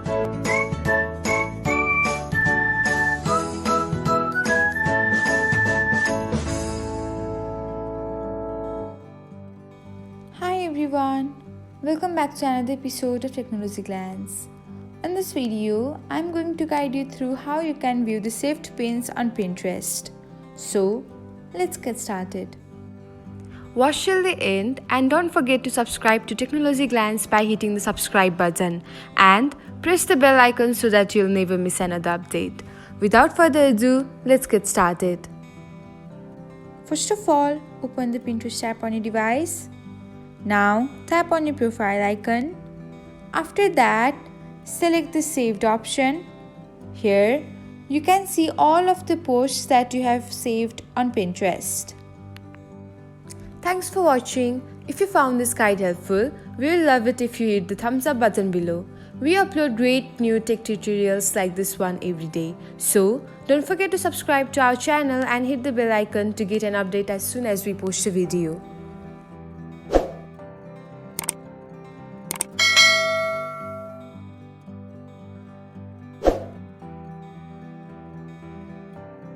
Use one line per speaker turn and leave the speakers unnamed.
Hi everyone, welcome back to another episode of Technologyglance. In this video, I'm going to guide you through how you can view the saved pins on Pinterest. So, let's get started.
Watch till the end and don't forget to subscribe to Technologyglance by hitting the subscribe button and press the bell icon so that you'll never miss another update. Without further ado, let's get started.
First of all, open the Pinterest app on your device. Now, tap on your profile icon. After that, select the saved option. Here, you can see all of the posts that you have saved on Pinterest.
Thanks for watching. If you found this guide helpful, we will love it if you hit the thumbs up button below. We upload great new tech tutorials like this one every day. So, don't forget to subscribe to our channel and hit the bell icon to get an update as soon as we post a video.